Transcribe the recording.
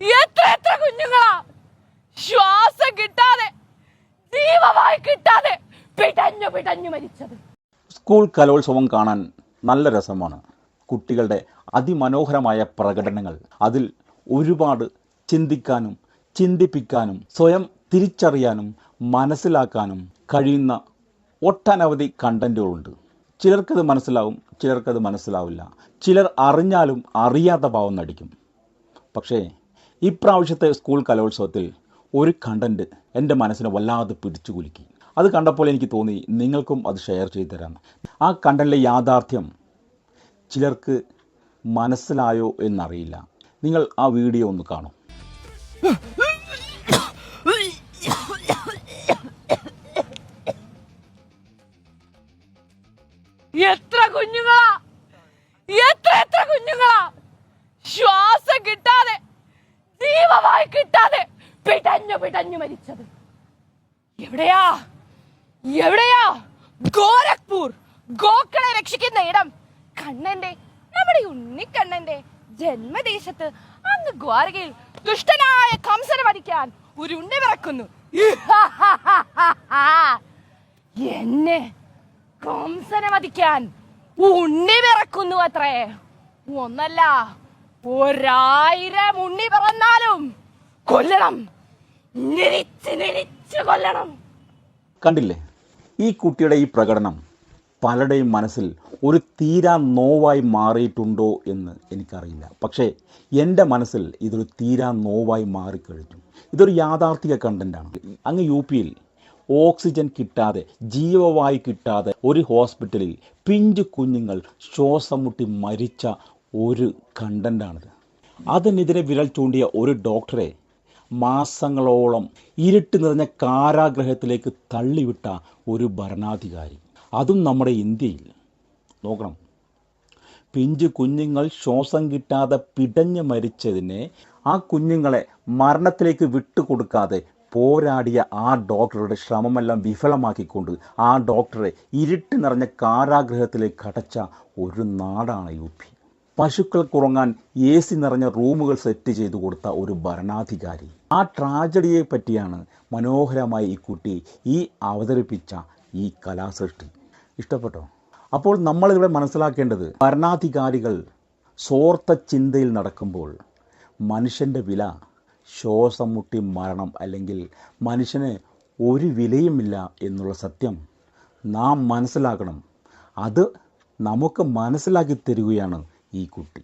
എത്ര എത്ര കുഞ്ഞുങ്ങളാ ശ്വാസം കിട്ടാതെ ജീവമായി കിട്ടാതെ പിടഞ്ഞു പിടഞ്ഞു മരിച്ചത്. സ്കൂൾ കലോത്സവം കാണാൻ നല്ല രസമാണ്. കുട്ടികളുടെ അതിമനോഹരമായ പ്രകടനങ്ങൾ, അതിൽ ഒരുപാട് ചിന്തിക്കാനും ചിന്തിപ്പിക്കാനും സ്വയം തിരിച്ചറിയാനും മനസ്സിലാക്കാനും കഴിയുന്ന ഒട്ടനവധി കണ്ടന്റുകളുണ്ട്. ചിലർക്കത് മനസ്സിലാവും, ചിലർക്കത് മനസ്സിലാവില്ല. ചിലർ അറിഞ്ഞാലും അറിയാത്ത ഭാവം നടിക്കും. പക്ഷേ ഇപ്രാവശ്യത്തെ സ്കൂൾ കലോത്സവത്തിൽ ഒരു കണ്ടന്റ് എൻ്റെ മനസ്സിനെ വല്ലാതെ പിടിച്ചു കുലുക്കി. അത് കണ്ടപ്പോൾ എനിക്ക് തോന്നി നിങ്ങൾക്കും അത് ഷെയർ ചെയ്തു തരാം. ആ കണ്ടന്റിലെ യാഥാർത്ഥ്യം ചിലർക്ക് മനസ്സിലായോ എന്നറിയില്ല. നിങ്ങൾ ആ വീഡിയോ ഒന്ന് കാണും. എത്ര കുഞ്ഞുങ്ങളാ, എത്ര എത്ര കുഞ്ഞുങ്ങളാ ശ്വാസം കിട്ടാതെ ജീവമായി കിട്ടാതെ പിടഞ്ഞു പിടഞ്ഞു മരിച്ചത്. എവിടെയാ എവിടെയാ ഗോരഖ്പൂർ, ഗോക്കളെ രക്ഷിക്കുന്ന ഇടം. കണ്ണന്റെ, നമ്മുടെ ഉണ്ണിക്കണ്ണന്റെ ജന്മദേശത്ത് അന്ന് ദ്വാരകയിൽ ദുഷ്ടനായ കംസനെ വധിക്കാൻ ഒരു ഉണ്ണി പിറക്കുന്നു. എന്നെ കംസനെ വധിക്കാൻ ഉണ്ണി പിറക്കുന്നു അത്രേ. ഒന്നല്ല 1000 ഉണ്ണി പിറന്നാലും കൊല്ലണം, നിരിച്ച് കൊല്ലണം. കണ്ടില്ലേ, ഈ കുട്ടിയുടെ ഈ പ്രകടനം പലരുടെയും മനസ്സിൽ ഒരു തീരാ നോവായി മാറിയിട്ടുണ്ടോ എന്ന് എനിക്കറിയില്ല. പക്ഷേ എൻ്റെ മനസ്സിൽ ഇതൊരു തീരാ നോവായി മാറിക്കഴിഞ്ഞു. ഇതൊരു യാഥാർത്ഥിക കണ്ടൻ്റാണ്. അങ്ങ് UP-യിൽ ഓക്സിജൻ കിട്ടാതെ, ജീവവായു കിട്ടാതെ ഒരു ഹോസ്പിറ്റലിൽ പിഞ്ചു കുഞ്ഞുങ്ങൾ ശ്വാസം മുട്ടി മരിച്ച ഒരു കണ്ടൻ്റാണിത്. അതിനെതിരെ വിരൽ ചൂണ്ടിയ ഒരു ഡോക്ടറെ മാസങ്ങളോളം ഇരുട്ട് നിറഞ്ഞ കാരാഗ്രഹത്തിലേക്ക് തള്ളിവിട്ട ഒരു ഭരണാധികാരി, അതും നമ്മുടെ ഇന്ത്യയിൽ. നോക്കണം, പിഞ്ചു കുഞ്ഞുങ്ങൾ ശ്വാസം കിട്ടാതെ പിടഞ്ഞ് മരിച്ചതിനെ ആ കുഞ്ഞുങ്ങളെ മരണത്തിലേക്ക് വിട്ടുകൊടുക്കാതെ പോരാടിയ ആ ഡോക്ടറുടെ ശ്രമമെല്ലാം വിഫലമാക്കിക്കൊണ്ട് ആ ഡോക്ടറെ ഇരുട്ട് നിറഞ്ഞ കാരാഗ്രഹത്തിലേക്ക് അടച്ച ഒരു നാടാണ് UP. പശുക്കൾക്കുറങ്ങാൻ AC നിറഞ്ഞ റൂമുകൾ സെറ്റ് ചെയ്തു കൊടുത്ത ഒരു ഭരണാധികാരി. ആ ട്രാജഡിയെ പറ്റിയാണ് മനോഹരമായി ഈ കുട്ടി അവതരിപ്പിച്ച ഈ കലാസൃഷ്ടി. ഇഷ്ടപ്പെട്ടോ? അപ്പോൾ നമ്മളിവിടെ മനസ്സിലാക്കേണ്ടത്, ഭരണാധികാരികൾ സ്വാർത്ഥ ചിന്തയിൽ നടക്കുമ്പോൾ മനുഷ്യൻ്റെ വില ശ്വാസം മുട്ടി മരണം, അല്ലെങ്കിൽ മനുഷ്യന് ഒരു വിലയുമില്ല എന്നുള്ള സത്യം നാം മനസ്സിലാക്കണം. അത് നമുക്ക് മനസ്സിലാക്കി തരികയാണ് ഈ കുട്ടി.